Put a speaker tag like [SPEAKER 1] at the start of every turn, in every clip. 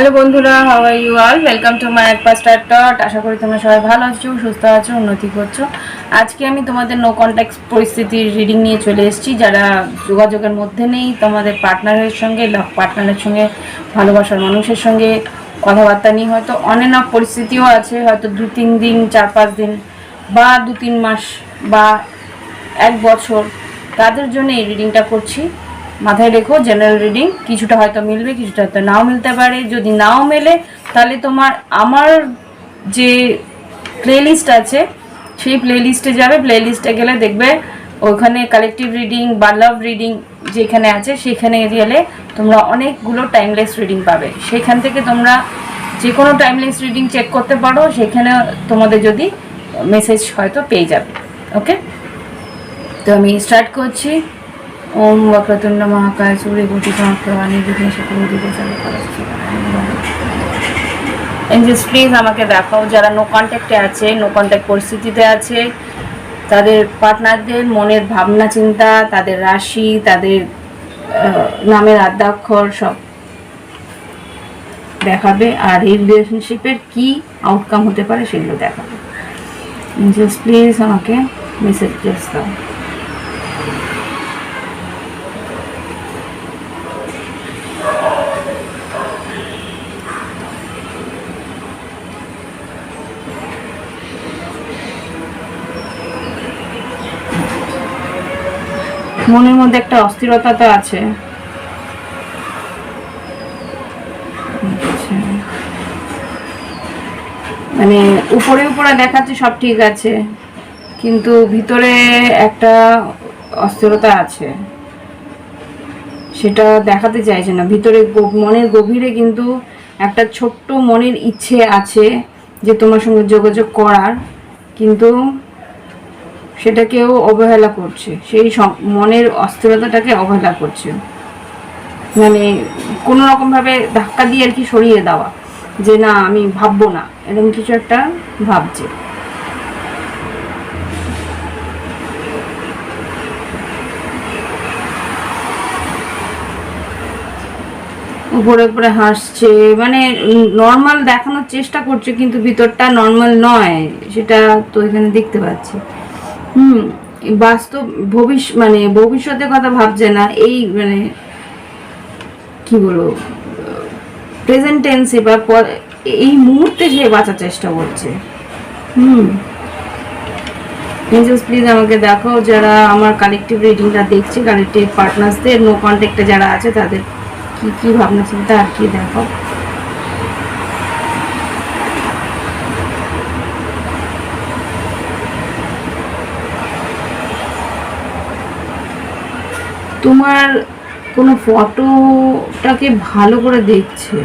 [SPEAKER 1] Hello বন্ধুরা, how are you all? Welcome to my start টট। আশা করি তোমরা সবাই ভালো আছো, সুস্থ আছো, উন্নতি করছো। আজকে আমি তোমাদের নো কন্ট্যাক্ট পরিস্থিতির রিডিং নিয়ে চলে এসেছি। যারা যোগাযোগের মধ্যে নেই, তোমাদের পার্টনারের সঙ্গে ভালোবাসার মানুষের সঙ্গে কথাবার্তা নিয়ে হয়তো অন অ্যান্ড অফ পরিস্থিতিও আছে, হয়তো 2-3 দিন, 4-5 দিন বা 2-3 মাস বা 1 বছর, তাদের জন্য এই রিডিংটা করছি। মাথায় রেখো, জেনারেল রিডিং, কিছুটা হয়তো মিলবে, কিছুটা হয়তো নাও মিলতে পারে। যদি নাও মেলে তাহলে আমার যে প্লেলিস্ট আছে সেই প্লেলিস্টে যাবে। প্লেলিস্টে গেলে দেখবে ওখানে কালেকটিভ রিডিং বা লাভ রিডিং যেখানে আছে সেখানে গেলে তোমরা অনেকগুলো টাইমলেস রিডিং পাবে। সেখান থেকে তোমরা যে কোনো টাইমলেস রিডিং চেক করতে পারো, সেখানে তোমাদের যদি মেসেজ হয়তো পেয়ে যাবে। ওকে, তো আমি স্টার্ট করছি। ওম বক্রতুণ্ড মহাকায় সূর্যকোটি সমপ্রভা নির্বিঘ্নে এঞ্জেলস প্লিজ আমাকে দেখাও যারা নো কন্ট্যাক্টে আছে, নো কন্ট্যাক্ট পরিস্থিতিতে আছে, তাদের পার্টনারদের মনের ভাবনা চিন্তা, তাদের রাশি, তাদের নামের আদ্যাক্ষর সব দেখাবে, আর এই রিলেশনশিপের কি আউটকাম হতে পারে সেগুলো দেখাবে। এঞ্জেলস প্লিজ আমাকে মেসেজ দাও। মনের মধ্যে একটা অস্থিরতা তো আছে। মানে উপরে উপরে দেখাচ্ছে সব ঠিক আছে, কিন্তু ভিতরে একটা অস্থিরতা আছে, সেটা দেখাতে চাইছে না। ভিতরে মনের গভীরে কিন্তু একটা ছোট্ট মনের ইচ্ছে আছে যে তোমার সঙ্গে যোগাযোগ করার, কিন্তু সেটাকেও অবহেলা করছে, সেই মনের অস্থিরতাটাকে অবহেলা করছে। মানে কোনো রকমভাবে ধাক্কা দিয়ে আর কি সরিয়ে দেওয়া, যে না আমি ভাববো না, এরকম কিছু একটা ভাবছে। উপরে উপরে হাসছে, মানে নর্মাল দেখানোর চেষ্টা করছে, কিন্তু ভিতরটা নর্মাল নয়, সেটা তো এখানে দেখতে পাচ্ছি। বাস্তব মানে ভবিষ্যতের কথা ভাবছে না, এই মানে কি বলবো, প্রেজেন্ট টেন্সে বা এই মুহূর্তে সে বাঁচার চেষ্টা করছে। এঞ্জেলস প্লিজ আমাকে দেখাও যারা আমার কালেকটিভ রিডিংটা দেখছে, কালেকটিভ পার্টনার্সদের নো কন্ট্যাক্টে যারা আছে তাদের কি কি ভাবনা চিন্তা আর কি দেখাও। তোমার কোনো ফটোটাকে ভালো করে দেখছে।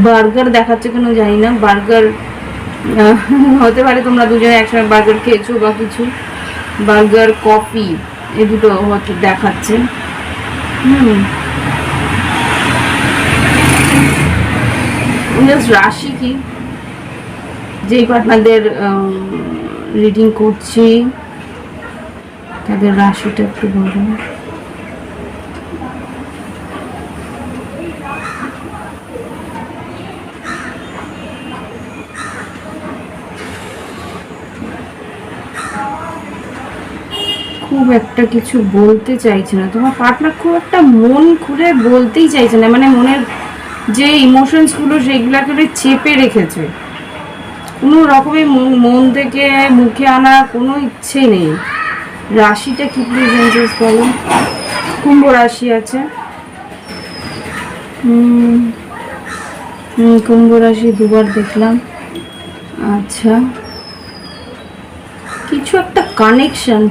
[SPEAKER 1] বার্গার দেখাচ্ছে কেন জানি না, বার্গার হতে পারে তোমরা দুজনে একসঙ্গে বার্গার খেয়েছো বা কিছু। বার্গার, কফি, এই দুটো হয়তো দেখাচ্ছে। রাশি কি, যেই পার্টনারদের রিডিং করছি তাদের রাশিটা একটু বলো। খুব একটা কিছু বলতে চাইছে না তোমার পার্টনার, খুব একটা মন খুলে বলতেই চাইছে না, মানে মনের যে ইমোশনসগুলো সেগুলোকে চেপে রেখেছে। কোনো রকমের মন থেকে মুখে আনার কোনো ইচ্ছে নেই। রাশিটা কি প্লিজ এঞ্জেলস বলো। কুম্ভ রাশি আছে। কুম্ভ রাশি দুবার দেখলাম। আচ্ছা, কিছু একটা কানেকশন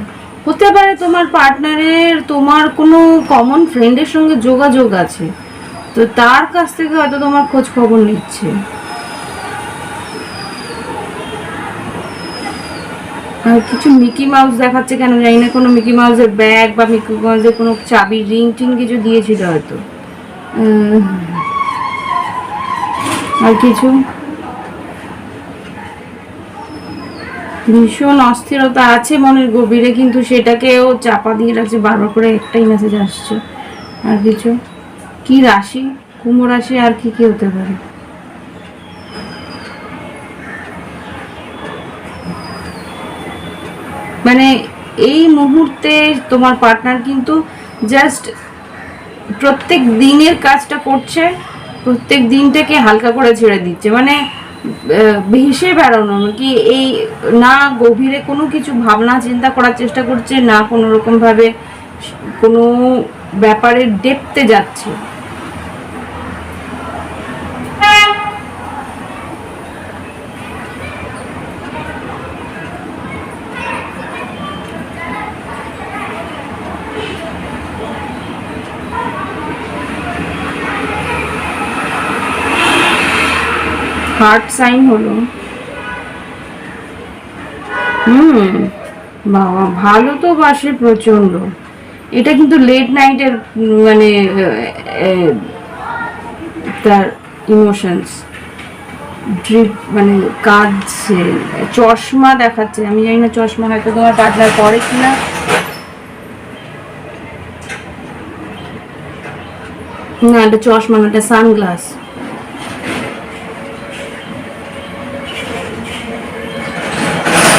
[SPEAKER 1] হতে পারে তোমার পার্টনারের, তোমার কোনো কমন ফ্রেন্ডের সঙ্গে যোগাযোগ আছে, তো তার কাছ থেকে হয়তো তোমার খোঁজ খবর নিচ্ছে। আর কিছু মিকি মাউস দেখাচ্ছে কেন জানি না, কোনো মিকি মাউসের ব্যাগ বা মিকি মাউসের কোনো চাবি, রিং টিং কিছু দিয়েছিল হয়তো। আর কিছু ভীষণ অস্থিরতা আছে মনের গভীরে, কিন্তু সেটাকেও চাপা দিয়ে রাখছে। বারবার করে একটাই মেসেজ আসছে, আর কিছু কি রাশি, কুম্ভ রাশি, আর কি কি হতে পারে? মানে এই মুহূর্তে তোমার পার্টনার কিন্তু জাস্ট প্রত্যেক দিনের কাজটা করছে, প্রত্যেক দিনটাকে হালকা করে ছেড়ে দিচ্ছে, মানে ভেসে বেড়ানো কি, এই না গভীরে কোনো কিছু ভাবনা চিন্তা করার চেষ্টা করছে, না কোনো রকম ভাবে কোনো ব্যাপারে ডেপতে যাচ্ছে। হার্ট সাইন হলো। বাবা, ভালো তো বাসে প্রচন্ড। এটা কিন্তু লেট নাইটের মানে তার ইমোশনস ড্রিপ, মানে কাঁদছে, চশমা দেখাচ্ছে। আমি জানি না চশমা হয়তো তোমার পার্টনার পরে কিনা। না, এটা চশমা না, এটা সানগ্লাস।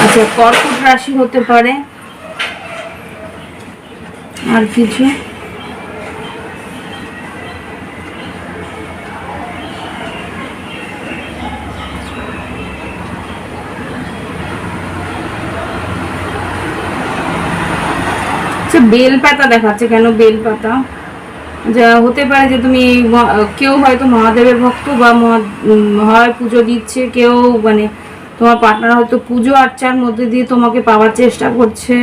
[SPEAKER 1] আচ্ছা, কর্কট রাশি হতে পারে। আর কিছু? বেল পাতা দেখাচ্ছে। কেন বেল পাতা? যা হতে পারে যে তুমি কেউ হয়তো মহাদেবের ভক্ত, বা হয় পুজো দিচ্ছে কেউ, মানে তোমার পার্টনার হয়তো পুজো আর্চার মধ্যে দিয়ে তোমাকে পাওয়ার চেষ্টা করছে।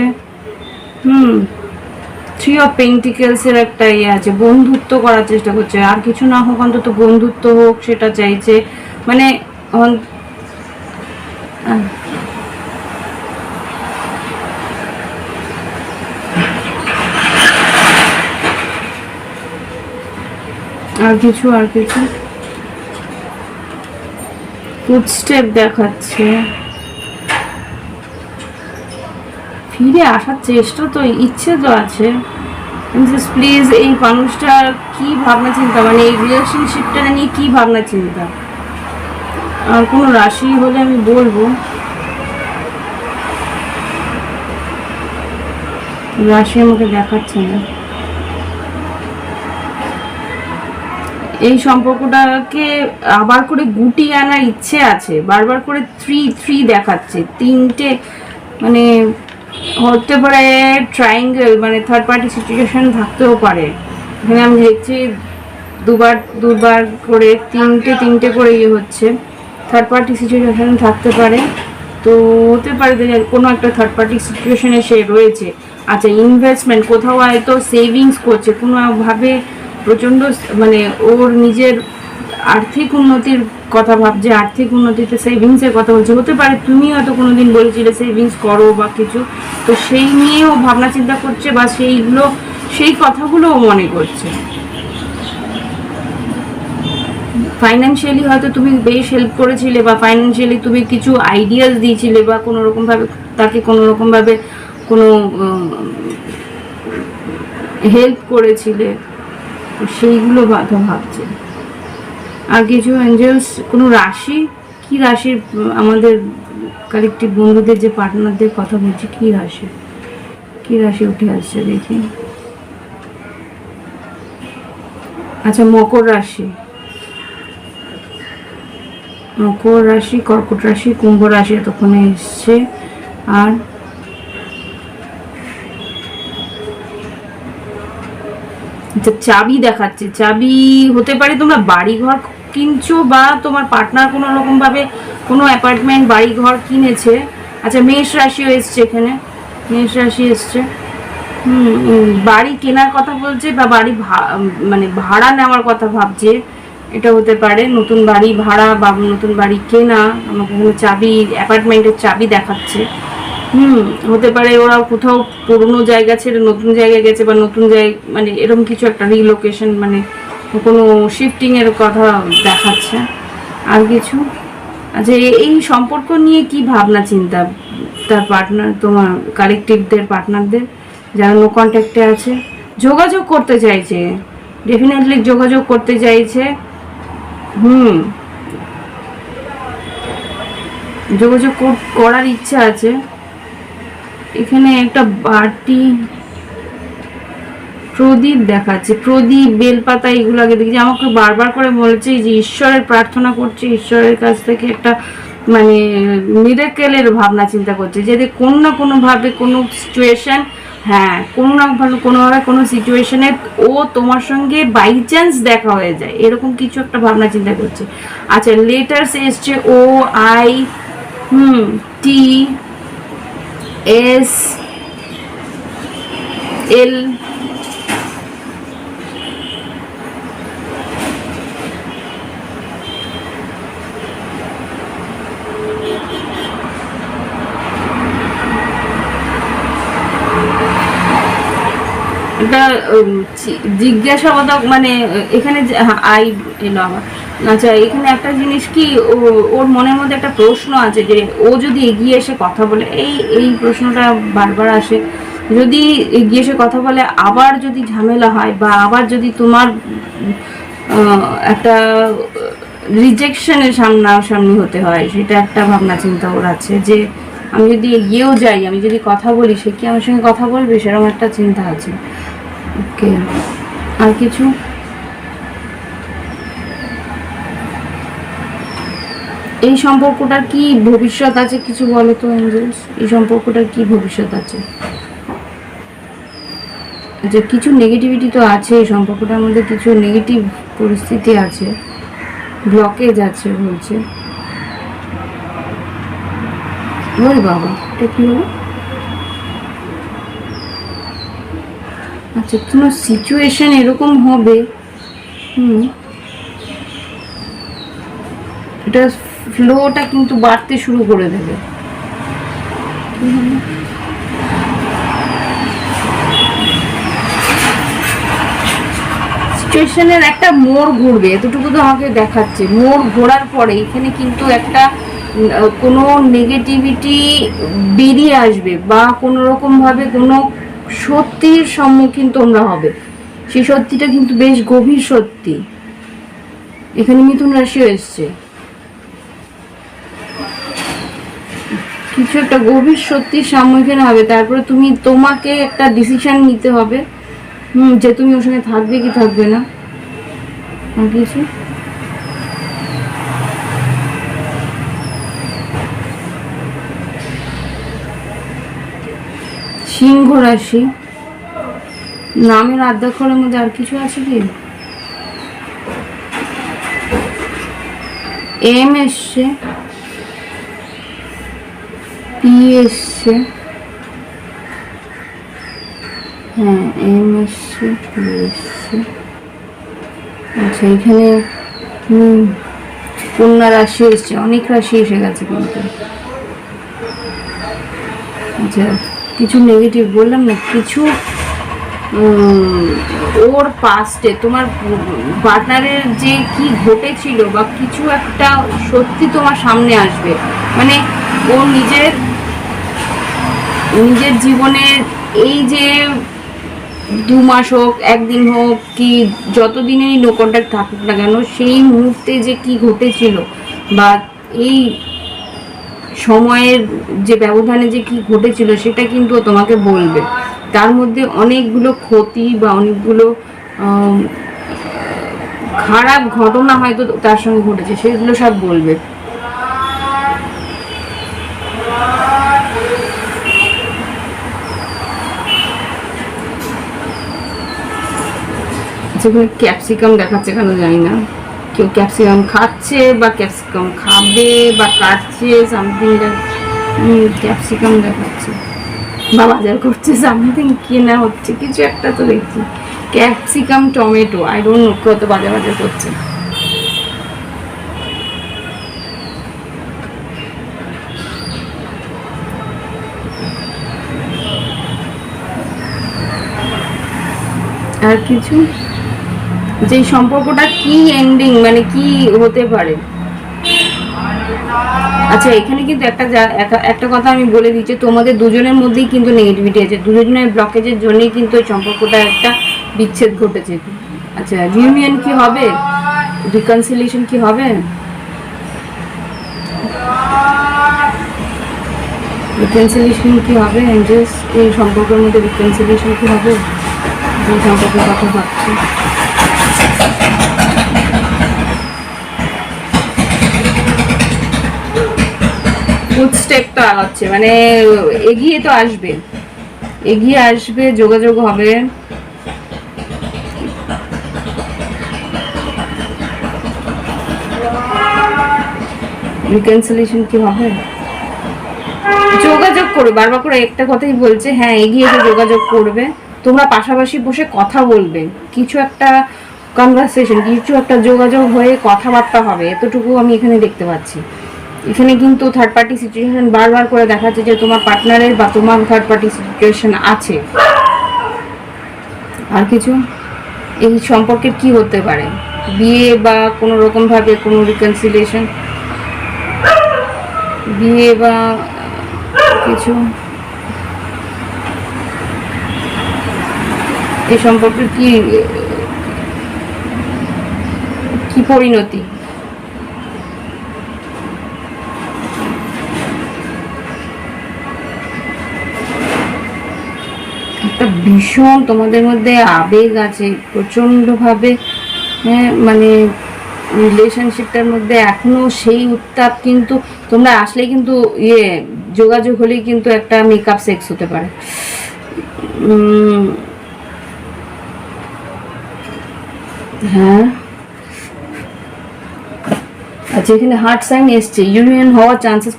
[SPEAKER 1] থ্রি অফ পেন্টিকেলস এর একটা ইয়ে আছে, বন্ধুত্ব করার চেষ্টা করছে। আর কিছু না হোক, অন্তত বন্ধুত্ব হোক সেটা চাইছে। মানে আর কিছু ফুটস্টেপ দেখাচ্ছে। ফিরে আসার চেষ্টা তো, ইচ্ছে তো আছে। প্লিজ, এই মানুষটার কি ভাবনা চিন্তা, মানে এই রিলেশনশিপটা নিয়ে কি ভাবনা চিন্তা। আর কোনো রাশি হলে আমি বলবো। রাশি আমাকে দেখাচ্ছে না। এই সম্পর্কটাকে আবার করে গুটিয়ে আনার ইচ্ছে আছে। বারবার করে 3 দেখাচ্ছে, 3টে, মানে হতে পারে ট্রায়াঙ্গেল, মানে থার্ড পার্টি সিচুয়েশন থাকতেও পারে। এখানে আমি দেখছি দুবার করে তিনটে করে ইয়ে হচ্ছে, থার্ড পার্টি সিচুয়েশন থাকতে পারে। তো হতে পারে যে কোনো একটা থার্ড পার্টি সিচুয়েশনে সে রয়েছে। আচ্ছা, ইনভেস্টমেন্ট, কোথাও হয়তো সেভিংস করছে কোনোভাবে, প্রচণ্ড, মানে ওর নিজের আর্থিক উন্নতির কথা ভাবছে, আর্থিক উন্নতিতে সেভিংসের কথা বলছে। হতে পারে তুমি হয়তো কোনোদিন বলেছিলে সেভিংস করো বা কিছু, তো সেই নিয়েও ভাবনা চিন্তা করছে, বা সেই কথাগুলোও মনে করছে। ফাইন্যান্সিয়ালি হয়তো তুমি বেশ হেল্প করেছিলে, বা ফাইন্যান্সিয়ালি তুমি কিছু আইডিয়াস দিয়েছিলে, বা কোনো রকমভাবে তাকে কোনো রকমভাবে কোনো হেল্প করেছিলে, সেইগুলো ভাবছে। আর কিছু এঞ্জেলস, কোনো রাশি, কি রাশির আমাদের কালেকটিভ বন্ধুদের যে পার্টনারদের কথা বলছি, কি রাশি উঠে আসছে দেখি। আচ্ছা, মকর রাশি, কর্কট রাশি, কুম্ভ রাশি এতক্ষণে এসছে। আর চাবি দেখাচ্ছে। চাবি হতে পারে তোমরা বাড়িঘর কিনছো, বা তোমার পার্টনার কোনো রকম ভাবে কোনো অ্যাপার্টমেন্ট বাড়িঘর কিনেছে। আচ্ছা, মেষ রাশিও এসছে এখানে, মেষ রাশি এসছে। বাড়ি কেনার কথা বলছে, বা বাড়ি মানে ভাড়া নেওয়ার কথা ভাবছে। এটা হতে পারে নতুন বাড়ি ভাড়া বা নতুন বাড়ি কেনা। আমাকে কোনো চাবি, অ্যাপার্টমেন্টের চাবি দেখাচ্ছে। হতে পারে ওরা কোথাও পুরোনো জায়গা ছেড়ে নতুন জায়গায় গেছে, বা নতুন জায়গা, মানে এরকম কিছু একটা রিলোকেশন, মানে কোনো শিফটিং এর কথা দেখাচ্ছে। আর কিছু? আচ্ছা, এই সম্পর্ক নিয়ে কি ভাবনা চিন্তা তার পার্টনার, তোমার কালেকটিভদের পার্টনারদের যারা নো কন্ট্যাক্টে আছে? যোগাযোগ করতে চাইছে, ডেফিনেটলি যোগাযোগ করতে চাইছে। যোগাযোগ করার ইচ্ছা আছে। এখানে একটা বাটি, প্রদীপ দেখাচ্ছে, প্রদীপ, বেলপাতা, এগুলো আগে দেখছি। আমাকে বারবার করে বলেছে যে ঈশ্বরের প্রার্থনা করছে, ঈশ্বরের কাছ থেকে একটা মানে মিরাকেলের ভাবনা চিন্তা করছে, যদি কোনো না কোনোভাবে কোনো সিচুয়েশন, হ্যাঁ কোনো না কোনোভাবে কোনো সিচুয়েশনে ও তোমার সঙ্গে বাই চান্স দেখা হয়ে যায়, এরকম কিছু একটা ভাবনা চিন্তা করছে। আচ্ছা, লেটার্স এসছে ও আই টি এস এল, একটা জিজ্ঞাসাবাদক, মানে এখানে আই এলো আমার। আচ্ছা, এখানে একটা জিনিস কি, ওর মনের মধ্যে একটা প্রশ্ন আছে যে ও যদি এগিয়ে এসে কথা বলে, এই প্রশ্নটা বারবার আসে, যদি এগিয়ে এসে কথা বলে আবার যদি ঝামেলা হয়, বা আবার যদি তোমার একটা রিজেকশনের সামনাসামনি হতে হয়, সেটা একটা ভাবনা চিন্তা ওর আছে যে আমি যদি এগিয়েও যাই, আমি যদি কথা বলি, সে কি আমার সঙ্গে কথা বলবে, সেরকম একটা চিন্তা আছে। ওকে, আর কিছু? এই সম্পর্কটার কি ভবিষ্যৎ আছে, কিছু বলো তো এঞ্জেলস, এই সম্পর্কটার কি ভবিষ্যৎ আছে? আচ্ছা, কিছু নেগেটিভিটি তো আছে এই সম্পর্কটার মধ্যে, কিছু নেগেটিভ পরিস্থিতি আছে, ব্লকেজ আছে বলছে। ওরে বাবা, এটা কি হলো? আচ্ছা, কোনো সিচুয়েশন এরকম হবে, এটা ফ্লোটা কিন্তু বাড়তে শুরু করে দেবে। সিচুয়েশনের একটা মোড় ঘুরবে, এতটুকু তো আমাকে দেখাচ্ছে। মোড় ঘোরার পরে এখানে কিন্তু একটা কোনো নেগেটিভিটি বেরিয়ে আসবে, বা কোনো রকমভাবে কোনো সত্যির সম্মুখীন তোমরা হবে। সেই সত্যিটা কিন্তু বেশ গভীর সত্যি। এখানে মিথুন রাশিও এসছে, কিছু একটা গভীর সত্যির সম্মুখীন হবে, তারপরে তোমাকে একটা ডিসিশন নিতে হবে যে তুমি ওর সঙ্গে থাকবে কি থাকবে না। আর কিছু? সিংহ রাশি, নামের আদ্যাক্ষরের মধ্যে আর কিছু আছে কি? এম এসছে, পি এসছে, হ্যাঁ এম এসছে, পি এসছে। আচ্ছা, এখানে কন্যা রাশি এসছে, অনেক রাশি এসে গেছে কিন্তু। আচ্ছা, কিছু নেগেটিভ বললাম না, কিছু ওর পাস্টে তোমার পার্টনারের যে কি ঘটেছিল, বা কিছু একটা সত্যি তোমার সামনে আসবে, মানে ও নিজের জীবনের এই যে 2 মাস হোক, একদিন হোক, কি যতদিনেই নো কন্ট্যাক্ট থাকুক না কেন, সেই মুহূর্তে যে কি ঘটেছিল, বা এই সময়ের যে ব্যবধানে যে কি ঘটেছিল, সেটা কিন্তু তোমাকে বলবে। তার মধ্যে অনেকগুলো ক্ষতি বা অনেকগুলো খারাপ ঘটনা হয়তো তার সঙ্গে ঘটেছে, সেগুলো সব বলবে। যেখানে ক্যাপসিকাম দেখাচ্ছে, কেন জানি না, কেউ ক্যাপসিকাম খাচ্ছে বা ক্যাপসিকাম খাবে বা কাটছে, সামথিং ক্যাপসিকাম দেখাচ্ছে, বা বাজার করছে, সামথিং কেনা হচ্ছে, কিছু একটা তো দেখছি। Capsicum, tomato, I don't know, কত বাজার করছে। আর কিছু? যে সম্পর্কটা কি এন্ডিং, মানে কি হতে পারে। আচ্ছা, এখানে কিন্তু একটা কথা আমি বলে দিচ্ছি, তোমাদের দুজনের মধ্যেই কিন্তু নেগেটিভিটি আছে, দুজনের ব্লকেজের জন্যই কিন্তু এই সম্পর্কটা একটা বিচ্ছেদ ঘটেছে। আচ্ছা, রিউনিয়ন কি হবে, রিকনসিলিয়েশন কি হবে? রিকনসিলিয়েশন কি হবে এঞ্জেলস? এই সম্পর্কের মধ্যে রিকনসিলিয়েশন কি হবে? যে সম্পর্কের কথা ভাবছি, ফুটস্টেপ তো আগাচ্ছে, মানে এগিয়ে তো আসবে, এগিয়ে আসবে, যোগাযোগ হবে। রিকনসিলিয়েশন কি হবে? যোগাযোগ করবে, বারবার করে একটা কথাই বলছে, হ্যাঁ এগিয়ে এসে যোগাযোগ করবে, তোমরা পাশাপাশি বসে কথা বলবে, কিছু একটা কনভারসেশন, কিছু একটা যোগাযোগ হয়ে কথাবার্তা হবে, এতটুকু আমি এখানে দেখতে পাচ্ছি। এখানে কিন্তু থার্ড পার্টি সিচুয়েশন বারবার করে দেখাচ্ছে যে তোমার পার্টনারের বা তোমার থার্ড পার্টি সিচুয়েশন আছে। আর কিছু এই সম্পর্কের কি হতে পারে? বিয়ে বা কোনো রকম ভাবে কোনো রিকনসিলিয়েশন, বিয়ে বা কিছু, এই সম্পর্কের কি কি পরিণতি? একটা ভীষণ তোমাদের মধ্যে আবেগ আছে প্রচন্ড ভাবে, মানে রিলেশনশিপটার মধ্যে এখনো সেই উত্তাপ, কিন্তু তোমরা আসলে কিন্তু যোগাযোগ হলেই কিন্তু একটা মেকআপ সেক্স হতে পারে। হ্যাঁ, আচ্ছা, এখানে হার্ট সাইন এসছে, ইউনিয়ন হওয়ার চান্সেস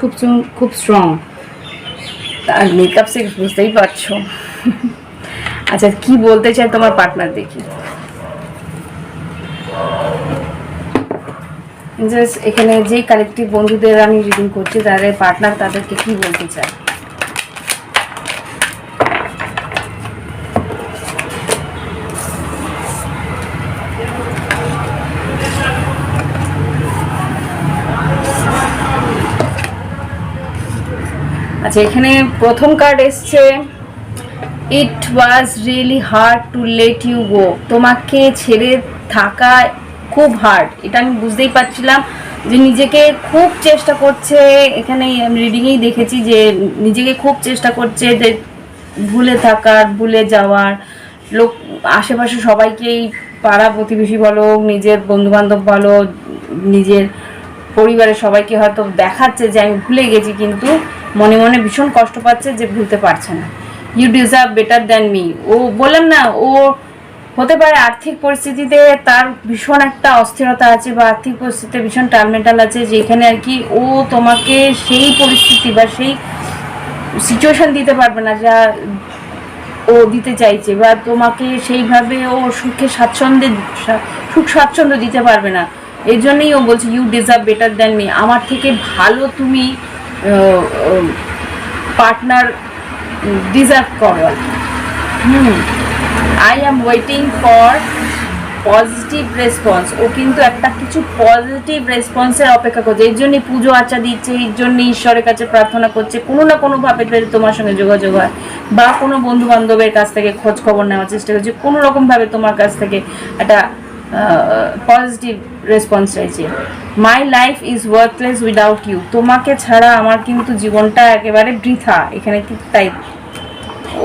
[SPEAKER 1] খুব স্ট্রং। আর মেকআপ সেক্স বুঝতেই পারছো। আচ্ছা, কি বলতে চাই তোমার পার্টনার দেখি। জাস্ট এখানে যে কালেকটিভ বন্ধুদের আমি রিডিং করছি, তাদের পার্টনার তাদেরকে কি বলতে চায়। আচ্ছা, এখানে প্রথম কার্ড এসছে, it was really hard to let you go. তোমাকে ছেড়ে থাকা খুব হার্ড, এটা আমি বুঝতেই পারছিলাম যে নিজেকে খুব চেষ্টা করছে। এখানে আমি রিডিংয়েই দেখেছি যে নিজেকে খুব চেষ্টা করছে যে ভুলে থাকার, ভুলে যাওয়ার। লোক আশেপাশে সবাইকেই, পাড়া প্রতিবেশী বলো, নিজের বন্ধুবান্ধব বলো, নিজের পরিবারের সবাইকে হয়তো দেখাচ্ছে যে আমি ভুলে গেছি, কিন্তু মনে মনে ভীষণ কষ্ট পাচ্ছে যে ভুলতে পারছে না। You deserve better than me. ও বললাম না, ও হতে পারে আর্থিক পরিস্থিতিতে তার ভীষণ একটা অস্থিরতা আছে, বা আর্থিক পরিস্থিতিতে ভীষণ টালমেটাল আছে, যেখানে আর কি ও তোমাকে সেই পরিস্থিতি বা সেই সিচুয়েশন দিতে পারবে না যা ও দিতে চাইছে, বা তোমাকে সেইভাবে ও সুখ স্বাচ্ছন্দ্য দিতে পারবে না। এই জন্যই ও বলছে you deserve better than me, আমার থেকে ভালো তুমি পার্টনার ডিজার্ভ করো। I am waiting for positive response. ও কিন্তু একটা কিছু পজিটিভ রেসপন্সের অপেক্ষা করছে, এই জন্যই পুজো আর্চা দিচ্ছে, এই জন্যই ঈশ্বরের কাছে প্রার্থনা করছে কোনো না কোনোভাবে তোমার সঙ্গে যোগাযোগ হয়, বা কোনো বন্ধু বান্ধবের কাছ থেকে খোঁজ খবর নেওয়ার চেষ্টা করছে, কোনো রকমভাবে তোমার কাছ থেকে একটা পজিটিভ রেসপন্স চাইছে। My life is worthless without you. তোমাকে ছাড়া আমার কিন্তু জীবনটা একেবারে বৃথা, এখানে তাই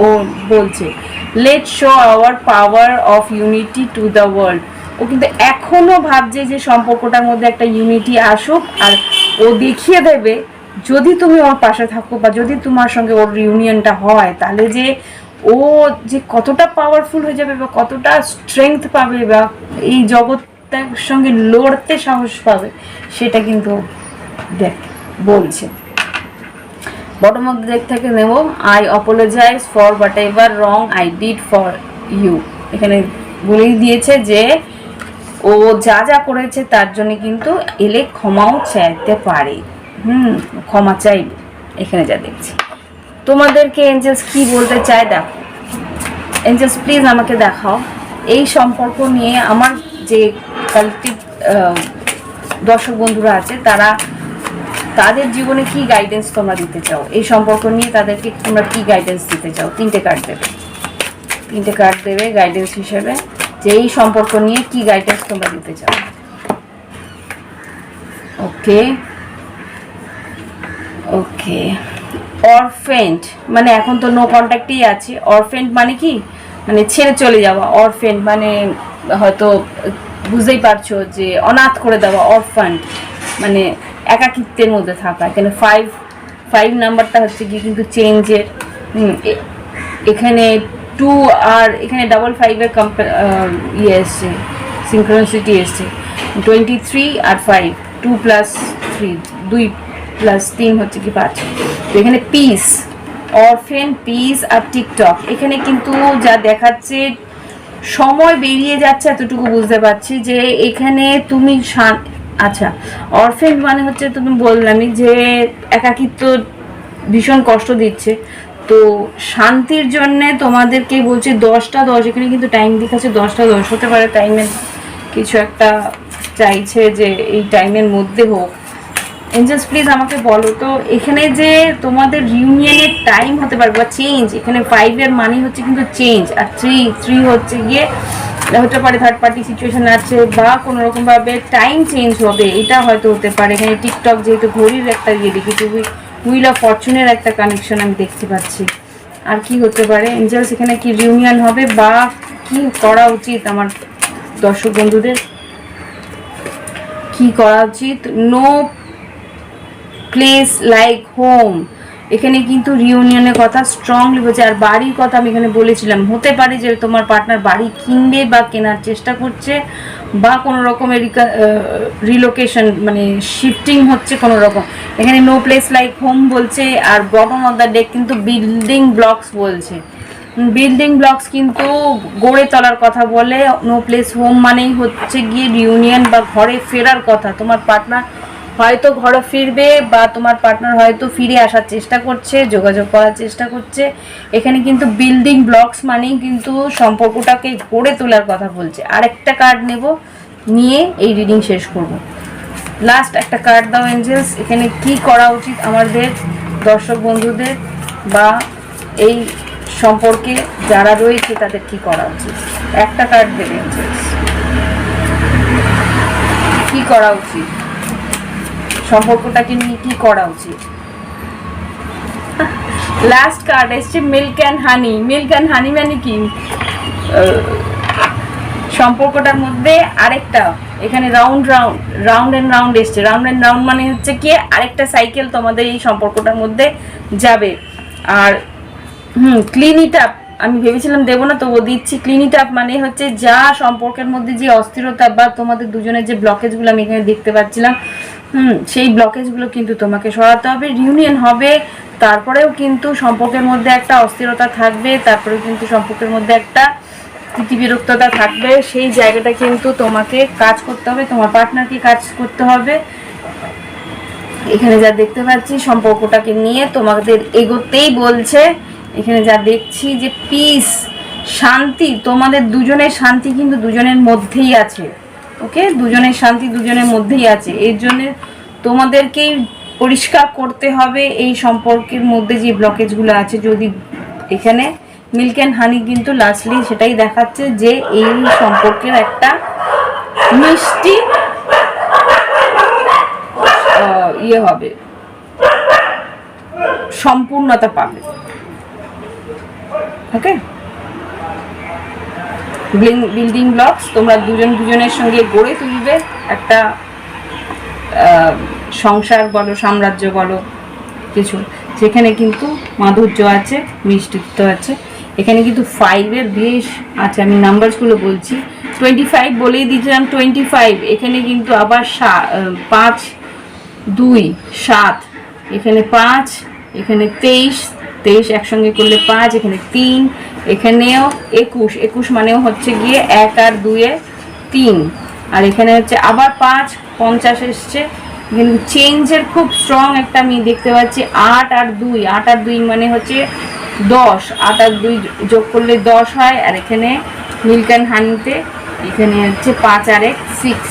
[SPEAKER 1] ও বলছে। Let show our power of unity to the world. ও কিন্তু এখনো ভাবছে যে সম্পর্কটার মধ্যে একটা ইউনিটি আসুক, আর ও দেখিয়ে দেবে যদি তুমি ওর পাশে থাকো, বা যদি তোমার সঙ্গে ওর ইউনিয়নটা হয়, তাহলে যে ও যে কতটা পাওয়ারফুল হয়ে যাবে, বা কতটা স্ট্রেংথ পাবে, বা এই জগৎটার সঙ্গে লড়তে সাহস পাবে, সেটা কিন্তু দেখ বলছে। বটম অফ দ্য ডেক থেকে নেব, I apologise for whatever wrong I did for you. এখানে বলেই দিয়েছে যে ও যা যা করেছে তার জন্য কিন্তু এলে ক্ষমাও চাইতে পারে। ক্ষমা চাইবে। এখানে যা দেখছি তোমাদেরকে এঞ্জেলস কি বলতে চায় দেখো। এঞ্জেলস প্লিজ আমাকে দেখাও এই সম্পর্ক নিয়ে আমার যে কালেক্টিভ দর্শক বন্ধুরা আছে, তাদের জীবনে কি গাইডেন্স তোমরা দিতে চাও, এই সম্পর্ক নিয়ে তাদেরকে তোমরা কি গাইডেন্স দিতে চাও। তিনটে কার্ড দেবে গাইডেন্স হিসেবে। যে এই সম্পর্ক নিয়ে কি গাইডেন্স তোমরা দিতে চাও। ওকে ওকে, অরফেন্ড মানে এখন তো নো কন্ট্যাক্টেই আছে। অরফেন্ড মানে কি, মানে ছেড়ে চলে যাওয়া। অরফেন্ড মানে হয়তো বুঝতেই পারছো যে অনাথ করে দেওয়া। অরফান্ড মানে একাকিত্বের মধ্যে থাকা। এখানে ফাইভ নাম্বারটা হচ্ছে কি কিন্তু চেঞ্জের। এখানে 2 আর এখানে 5 ইয়ে এসছে, সিনক্রোনিসিটি এসছে। 23 আর 5, 2 + 3, 2 + 3 হচ্ছে কি 5। তো এখানে পিস, অরফেন, পিস আর টিকটক। এখানে কিন্তু যা দেখাচ্ছে সময় বেরিয়ে যাচ্ছে, এতটুকু বুঝতে পারছি যে এখানে তুমি আচ্ছা, অরফেন মানে হচ্ছে তুমি বললামই যে একাকিত্ব ভীষণ কষ্ট দিচ্ছে। তো শান্তির জন্য তোমাদেরকে বলছে 10টা 10, এখানে কিন্তু টাইম দেখাচ্ছে 10টা 10 হতে পারে। টাইমের কিছু একটা চাইছে যে এই টাইমের মধ্যে হোক। এঞ্জেলস প্লিজ আমাকে বলো তো এখানে যে তোমাদের রিউনিয়নের টাইম হতে পারে বা চেঞ্জ। এখানে 5 এর মানে হচ্ছে কিন্তু চেঞ্জ, আর 3 হচ্ছে গিয়ে হতে পারে থার্ড পার্টি সিচুয়েশন আছে বা কোনো রকম ভাবে টাইম চেঞ্জ হবে, এটা হয়তো হতে পারে। এখানে টিকটক যেহেতু ঘড়ির একটা ইয়ে দেখেছি, হুইল অফ ফরচুনের একটা কানেকশন আমি দেখতে পাচ্ছি। আর কি হতে পারে এঞ্জেলস, এখানে কি রিউনিয়ন হবে বা কি করা উচিত আমার দর্শক বন্ধুদের, কি করা উচিত? নো প্লেস লাইক হোম, এখানে কিন্তু রিউনিয়নের কথা স্ট্রংলি বলছে। আর বাড়ির কথা আমি এখানে বলেছিলাম, হতে পারে যে তোমার পার্টনার বাড়ি কিনবে বা কেনার চেষ্টা করছে বা কোনো রকমের রিলোকেশন মানে শিফটিং হচ্ছে কোনো রকম। এখানে নো প্লেস লাইক হোম বলছে। আর বটম অফ দ্য ডেক কিন্তু বিল্ডিং ব্লকস বলছে। বিল্ডিং ব্লকস কিন্তু গড়ে তোলার কথা বলে। নো প্লেস হোম মানেই হচ্ছে গিয়ে রিউনিয়ন বা ঘরে ফেরার কথা। তোমার পার্টনার হয়তো ঘরে ফিরবে বা তোমার পার্টনার হয়তো ফিরে আসার চেষ্টা করছে, যোগাযোগ করার চেষ্টা করছে। এখানে কিন্তু বিল্ডিং ব্লকস মানেই কিন্তু সম্পর্কটাকে গড়ে তোলার কথা বলছে। আরেকটা কার্ড নেব, নিয়ে এই রিডিং শেষ করব। লাস্ট একটা কার্ড দাও এঞ্জেলস, এখানে কি করা উচিত আমাদের দর্শক বন্ধুদের বা এই সম্পর্কে যারা রয়েছে তাদের কি করা উচিত। একটা কার্ড দেবে এঞ্জেলস, কি করা উচিত, সম্পর্কটাকে নিয়ে কি করা উচিত। লাস্ট কার্ড এসছে milk and honey. Milk and honey মানে কি, সম্পর্কটার মধ্যে আরেকটা এখানে রাউন্ড অ্যান্ড রাউন্ড এসছে। রাউন্ড অ্যান্ড রাউন্ড মানে হচ্ছে কি আরেকটা সাইকেল তোমাদের এই সম্পর্কটার মধ্যে যাবে। আর ক্লিন ইট আপ আমি ভেবেছিলাম দেবো না, তবু দিচ্ছি। ক্লিন ইট আপ মানে হচ্ছে যা সম্পর্কের মধ্যে যে অস্থিরতা বা তোমাদের দুজনের যে ব্লকেজগুলো আমি এখানে দেখতে পাচ্ছিলাম, সেই ব্লকেজগুলো কিন্তু তোমাকে সরাতে হবে। রিউনিয়ন হবে, তারপরেও কিন্তু সম্পর্কের মধ্যে একটা অস্থিরতা থাকবে, তারপরেও কিন্তু সম্পর্কের মধ্যে একটা বিরক্ততা থাকবে। সেই জায়গাটা কিন্তু তোমাকে কাজ করতে হবে, তোমার পার্টনারকে কাজ করতে হবে। এখানে যা দেখতে পাচ্ছি সম্পর্কটাকে নিয়ে তোমাদের এগোতেই বলছে। এখানে যা দেখছি যে পিস, শান্তি, তোমাদের দুজনের শান্তি কিন্তু দুজনের মধ্যেই আছে। ওকে, দুজনের শান্তি দুজনের মধ্যেই আছে। এর জন্য তোমাদেরকেই পরিষ্কার করতে হবে এই সম্পর্কের মধ্যে যে ব্লকেজগুলো আছে। যদি এখানে মিল্ক অ্যান্ড হানি কিন্তু লাস্টলি সেটাই দেখাচ্ছে যে এই সম্পর্কের একটা মিষ্টি ইয়ে হবে, সম্পূর্ণতা পাবে। ওকে, বিল্ডিং ব্লকস তোমরা দুজনের সঙ্গে গড়ে তুলবে একটা সংসার বলো, সাম্রাজ্য বলো, কিছু সেখানে কিন্তু মাধুর্য আছে, মিষ্টিত্ব আছে। এখানে কিন্তু 5-এর বেশ আছে। আমি নাম্বারসগুলো বলছি, 25 বলেই দিয়েছিলাম 25। এখানে কিন্তু আবার 5, 2, 7, এখানে 5, এখানে 23 একসঙ্গে করলে 5, এখানে 3, এখানেও 21 মানেও হচ্ছে গিয়ে 1 আর 2 এ 3, আর এখানে হচ্ছে আবার 5, 50 এসছে। কিন্তু চেঞ্জের খুব স্ট্রং একটা আমি দেখতে পাচ্ছি। 8 আর 2 মানে হচ্ছে 10, 8 আর 2 যোগ করলে 10 হয়। আর এখানে মিল্ক অ্যান্ড হানিতে এখানে হচ্ছে 5 আর 1 6,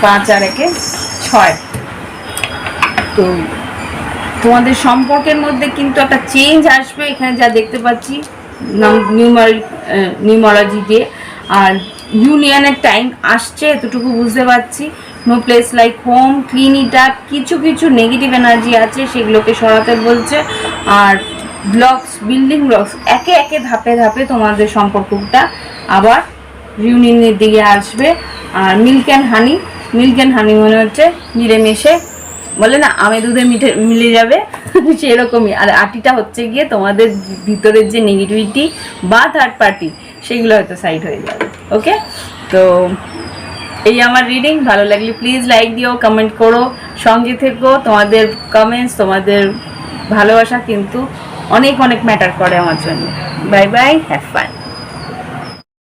[SPEAKER 1] 5 আর 1 6। তো তোমাদের সম্পর্কের মধ্যে কিন্তু একটা চেঞ্জ আসবে এখানে যা দেখতে পাচ্ছি নিউমারোলজি দিয়ে। আর ইউনিয়নের টাইম আসছে, এতটুকু বুঝতে পারছি। No place like home, clean it up, কিছু কিছু নেগেটিভ এনার্জি আছে সেগুলোকে সরাতে বলছে। আর ব্লকস, বিল্ডিং ব্লকস, একে একে ধাপে ধাপে তোমাদের সম্পর্কটা আবার রিউনিয়নের দিকে আসবে। আর milk and honey, milk and honey মনে হচ্ছে মিলেমিশে, বলে না আমে দুধে মিলে যাবে সেরকমই। আর আটিটা হচ্ছে গিয়ে তোমাদের ভিতরের যে নেগেটিভিটি বা থার্ড পার্টি, সেগুলো হয়তো সাইড হয়ে যাবে। ওকে, তো এই আমার রিডিং। ভালো লাগলে প্লিজ লাইক দিও, কমেন্ট করো, সঙ্গে থেকো। তোমাদের কমেন্টস, তোমাদের ভালোবাসা কিন্তু অনেক অনেক ম্যাটার করে আমার জন্য। Bye bye, have fun.